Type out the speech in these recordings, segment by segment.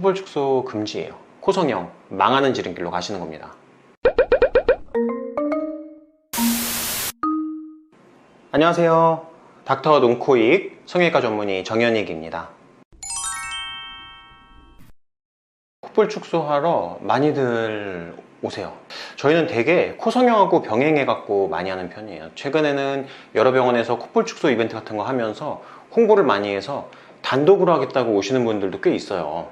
콧볼 축소 금지예요. 코성형 망하는 지름길로 가시는 겁니다. 안녕하세요. 닥터 눈코익 성형외과 전문의 정현익입니다. 콧볼 축소하러 많이들 오세요. 저희는 대개 코성형하고 병행해 갖고 많이 하는 편이에요. 최근에는 여러 병원에서 콧볼 축소 이벤트 같은 거 하면서 홍보를 많이 해서 단독으로 하겠다고 오시는 분들도 꽤 있어요.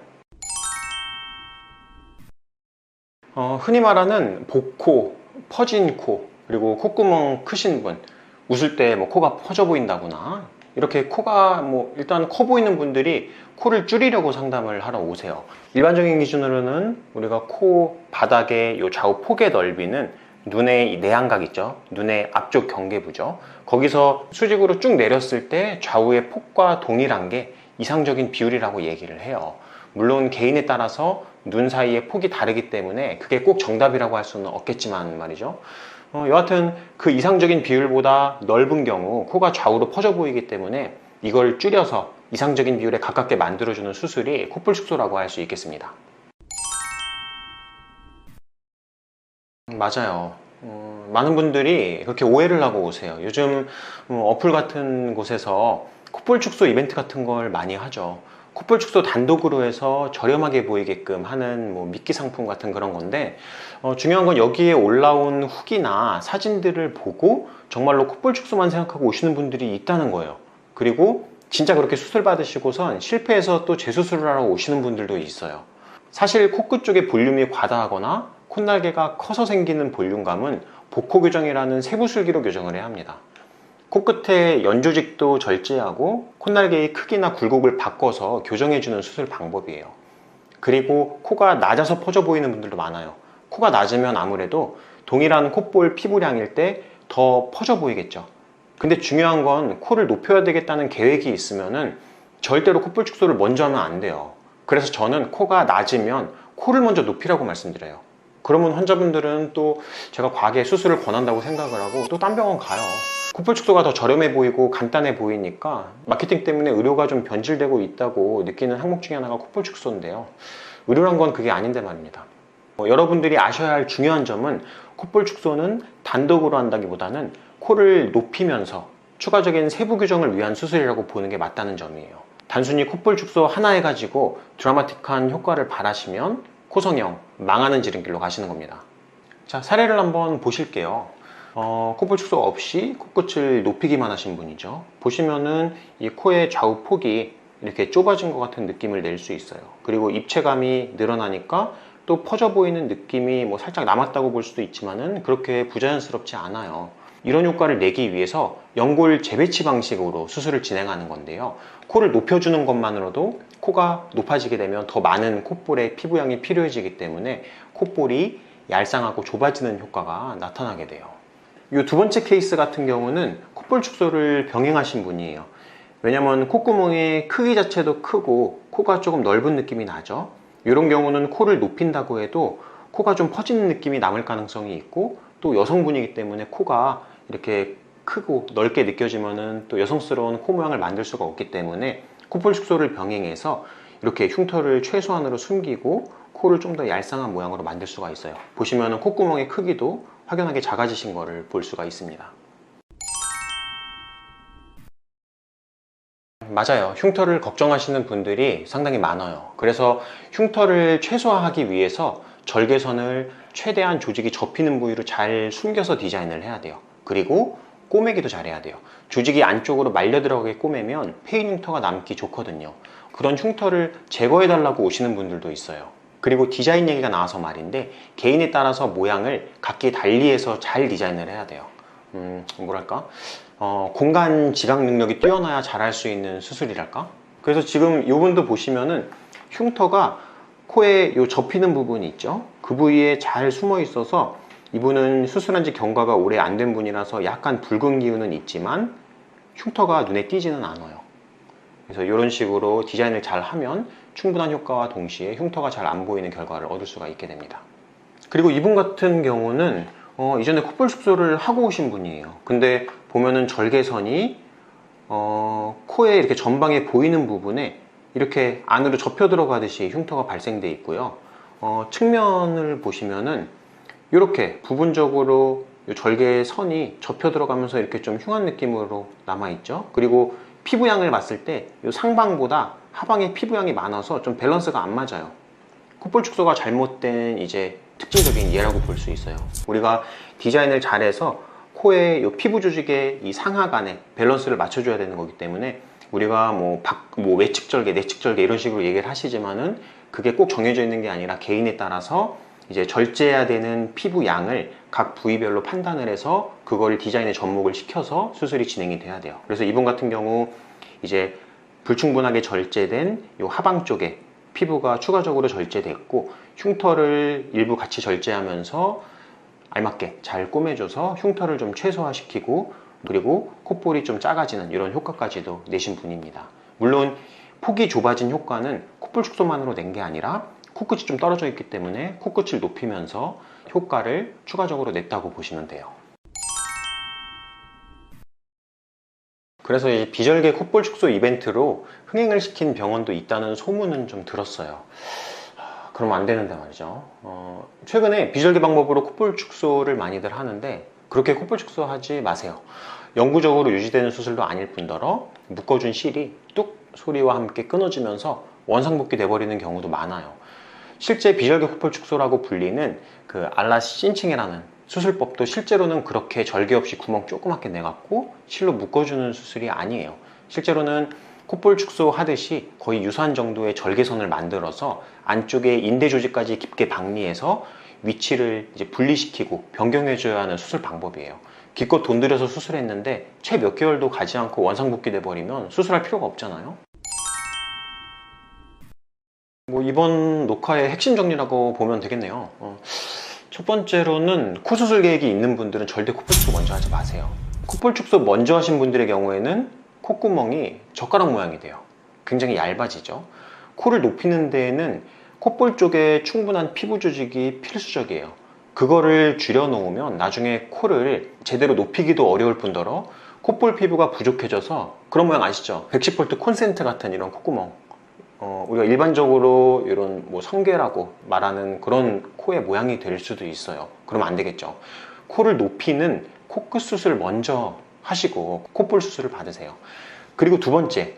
흔히 말하는 복코, 퍼진 코, 그리고 콧구멍 크신 분, 웃을 때 뭐 코가 퍼져 보인다거나 이렇게 코가 일단 커 보이는 분들이 코를 줄이려고 상담을 하러 오세요. 일반적인 기준으로는 우리가 코 바닥의 요 좌우 폭의 넓이는 눈의 내안각 있죠, 눈의 앞쪽 경계부죠. 거기서 수직으로 쭉 내렸을 때 좌우의 폭과 동일한 게 이상적인 비율이라고 얘기를 해요. 물론 개인에 따라서 눈 사이의 폭이 다르기 때문에 그게 꼭 정답이라고 할 수는 없겠지만 말이죠. 여하튼 그 이상적인 비율보다 넓은 경우 코가 좌우로 퍼져 보이기 때문에 이걸 줄여서 이상적인 비율에 가깝게 만들어주는 수술이 콧볼 축소라고 할 수 있겠습니다. 맞아요. 많은 분들이 그렇게 오해를 하고 오세요. 요즘 어플 같은 곳에서 콧볼 축소 이벤트 같은 걸 많이 하죠. 콧볼 축소 단독으로 해서 저렴하게 보이게끔 하는 미끼 상품 같은 그런 건데, 중요한 건 여기에 올라온 후기나 사진들을 보고 정말로 콧볼 축소만 생각하고 오시는 분들이 있다는 거예요. 그리고 진짜 그렇게 수술 받으시고선 실패해서 또 재수술을 하러 오시는 분들도 있어요. 사실 코끝 쪽에 볼륨이 과다하거나 콧날개가 커서 생기는 볼륨감은 복코 교정이라는 세부술기로 교정을 해야 합니다. 코끝의 연조직도 절제하고 콧날개의 크기나 굴곡을 바꿔서 교정해주는 수술 방법이에요. 그리고 코가 낮아서 퍼져 보이는 분들도 많아요. 코가 낮으면 아무래도 동일한 콧볼 피부량일 때 더 퍼져 보이겠죠. 근데 중요한 건 코를 높여야 되겠다는 계획이 있으면은 절대로 콧볼 축소를 먼저 하면 안 돼요. 그래서 저는 코가 낮으면 코를 먼저 높이라고 말씀드려요. 그러면 환자분들은 또 제가 과하게 수술을 권한다고 생각을 하고 또 딴 병원 가요. 콧볼 축소가 더 저렴해 보이고 간단해 보이니까 마케팅 때문에 의료가 좀 변질되고 있다고 느끼는 항목 중에 하나가 콧볼 축소인데요. 의료란 건 그게 아닌데 말입니다. 여러분들이 아셔야 할 중요한 점은 콧볼 축소는 단독으로 한다기보다는 코를 높이면서 추가적인 세부 교정을 위한 수술이라고 보는 게 맞다는 점이에요. 단순히 콧볼 축소 하나 해가지고 드라마틱한 효과를 바라시면 코성형 망하는 지름길로 가시는 겁니다. 자, 사례를 한번 보실게요. 콧볼 축소 없이 코끝을 높이기만 하신 분이죠. 보시면은 이 코의 좌우 폭이 이렇게 좁아진 것 같은 느낌을 낼 수 있어요. 그리고 입체감이 늘어나니까 또 퍼져 보이는 느낌이 살짝 남았다고 볼 수도 있지만은 그렇게 부자연스럽지 않아요. 이런 효과를 내기 위해서 연골 재배치 방식으로 수술을 진행하는 건데요. 코를 높여주는 것만으로도 코가 높아지게 되면 더 많은 콧볼의 피부양이 필요해지기 때문에 콧볼이 얄쌍하고 좁아지는 효과가 나타나게 돼요. 이 두 번째 케이스 같은 경우는 콧볼 축소를 병행하신 분이에요. 왜냐면 콧구멍의 크기 자체도 크고 코가 조금 넓은 느낌이 나죠. 이런 경우는 코를 높인다고 해도 코가 좀 퍼지는 느낌이 남을 가능성이 있고, 또 여성분이기 때문에 코가 이렇게 크고 넓게 느껴지면은 또 여성스러운 코 모양을 만들 수가 없기 때문에 콧볼 축소를 병행해서 이렇게 흉터를 최소한으로 숨기고 코를 좀 더 얄쌍한 모양으로 만들 수가 있어요. 보시면은 콧구멍의 크기도 확연하게 작아지신 거를 볼 수가 있습니다. 맞아요. 흉터를 걱정하시는 분들이 상당히 많아요. 그래서 흉터를 최소화하기 위해서 절개선을 최대한 조직이 접히는 부위로 잘 숨겨서 디자인을 해야 돼요. 그리고 꼬매기도 잘해야 돼요. 조직이 안쪽으로 말려 들어가게 꼬매면 페인 흉터가 남기 좋거든요. 그런 흉터를 제거해 달라고 오시는 분들도 있어요. 그리고 디자인 얘기가 나와서 말인데, 개인에 따라서 모양을 각기 달리해서 잘 디자인을 해야 돼요. 뭐랄까, 공간 지각 능력이 뛰어나야 잘할 수 있는 수술이랄까. 그래서 지금 이분도 보시면은 흉터가 코에 요 접히는 부분이 있죠. 그 부위에 잘 숨어 있어서 이분은 수술한 지 경과가 오래 안 된 분이라서 약간 붉은 기운은 있지만 흉터가 눈에 띄지는 않아요. 그래서 이런 식으로 디자인을 잘 하면 충분한 효과와 동시에 흉터가 잘 안 보이는 결과를 얻을 수가 있게 됩니다. 그리고 이분 같은 경우는 이전에 콧볼 축소를 하고 오신 분이에요. 근데 보면은 절개선이 코에 이렇게 전방에 보이는 부분에 이렇게 안으로 접혀 들어가듯이 흉터가 발생돼 있고요. 측면을 보시면은 이렇게 부분적으로 이 절개의 선이 접혀 들어가면서 이렇게 좀 흉한 느낌으로 남아 있죠. 그리고 피부양을 봤을 때 이 상방보다 하방에 피부양이 많아서 좀 밸런스가 안 맞아요. 콧볼 축소가 잘못된 이제 특징적인 예라고 볼 수 있어요. 우리가 디자인을 잘해서 코의 이 피부 조직의 이 상하간에 밸런스를 맞춰줘야 되는 거기 때문에 우리가 뭐 외측 절개, 내측 절개 이런 식으로 얘기를 하시지만은 그게 꼭 정해져 있는 게 아니라 개인에 따라서 이제 절제해야 되는 피부 양을 각 부위별로 판단을 해서 그걸 디자인에 접목을 시켜서 수술이 진행이 돼야 돼요. 그래서 이분 같은 경우 이제 불충분하게 절제된 이 하방 쪽에 피부가 추가적으로 절제됐고 흉터를 일부 같이 절제하면서 알맞게 잘 꼬매줘서 흉터를 좀 최소화시키고 그리고 콧볼이 좀 작아지는 이런 효과까지도 내신 분입니다. 물론 폭이 좁아진 효과는 콧볼 축소만으로 낸 게 아니라 코끝이 좀 떨어져 있기 때문에 코끝을 높이면서 효과를 추가적으로 냈다고 보시면 돼요. 그래서 이 비절개 콧볼 축소 이벤트로 흥행을 시킨 병원도 있다는 소문은 좀 들었어요. 그러면 안 되는데 말이죠. 최근에 비절개 방법으로 콧볼 축소를 많이들 하는데 그렇게 콧볼 축소 하지 마세요. 영구적으로 유지되는 수술도 아닐 뿐더러 묶어준 실이 뚝 소리와 함께 끊어지면서 원상복귀 돼버리는 경우도 많아요. 실제 비절개 콧볼 축소라고 불리는 그 알라시 신칭이라는 수술법도 실제로는 그렇게 절개 없이 구멍 조그맣게 내갖고 실로 묶어주는 수술이 아니에요. 실제로는 콧볼 축소 하듯이 거의 유사한 정도의 절개선을 만들어서 안쪽에 인대 조직까지 깊게 박리해서 위치를 이제 분리시키고 변경해줘야 하는 수술 방법이에요. 기껏 돈 들여서 수술했는데 채 몇 개월도 가지 않고 원상복귀 돼버리면 수술할 필요가 없잖아요. 뭐 이번 녹화의 핵심 정리라고 보면 되겠네요. 첫 번째로는 코 수술 계획이 있는 분들은 절대 콧볼 축소 먼저 하지 마세요. 콧볼 축소 먼저 하신 분들의 경우에는 콧구멍이 젓가락 모양이 돼요. 굉장히 얇아지죠. 코를 높이는 데에는 콧볼 쪽에 충분한 피부 조직이 필수적이에요. 그거를 줄여 놓으면 나중에 코를 제대로 높이기도 어려울 뿐더러 콧볼 피부가 부족해져서 그런 모양 아시죠? 110V 콘센트 같은 이런 콧구멍, 우리가 일반적으로 이런 뭐 성괴라고 말하는 그런 코의 모양이 될 수도 있어요. 그러면 안 되겠죠. 코를 높이는 코끝 수술 먼저 하시고 콧볼 수술을 받으세요. 그리고 두 번째,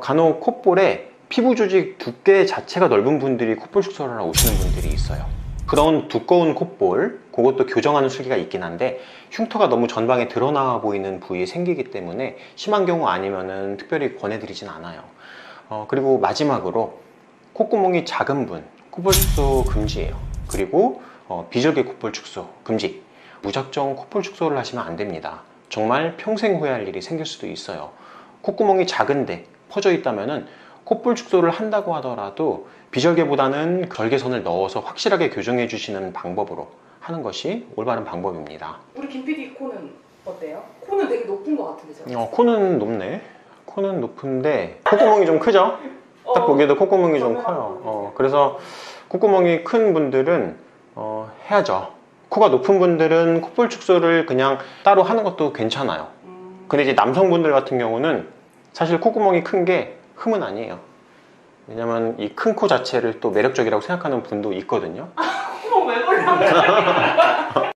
간혹 콧볼에 피부 조직 두께 자체가 넓은 분들이 콧볼 축소를 하러 오시는 분들이 있어요. 그런 두꺼운 콧볼, 그것도 교정하는 수기가 있긴 한데 흉터가 너무 전방에 드러나 보이는 부위에 생기기 때문에 심한 경우 아니면은 특별히 권해드리진 않아요. 그리고 마지막으로 콧구멍이 작은 분, 콧볼 축소 금지예요. 그리고 비절개 콧볼 축소 금지. 무작정 콧볼 축소를 하시면 안 됩니다. 정말 평생 후회할 일이 생길 수도 있어요. 콧구멍이 작은데 퍼져 있다면은 콧볼 축소를 한다고 하더라도 비절개보다는 절개선을 넣어서 확실하게 교정해 주시는 방법으로 하는 것이 올바른 방법입니다. 우리 김 PD 코는 어때요? 코는 되게 높은 것 같은데 제가. 코는 높네. 코는 높은데 콧구멍이 좀 크죠? 딱 보기에도 콧구멍이 좀 커요. 그래서 콧구멍이 큰 분들은 해야죠. 코가 높은 분들은 콧볼 축소를 그냥 따로 하는 것도 괜찮아요. 근데 이제 남성분들 같은 경우는 사실 콧구멍이 큰 게 흠은 아니에요. 왜냐면 이 큰 코 자체를 또 매력적이라고 생각하는 분도 있거든요. 콧구멍 왜 그러는 거야?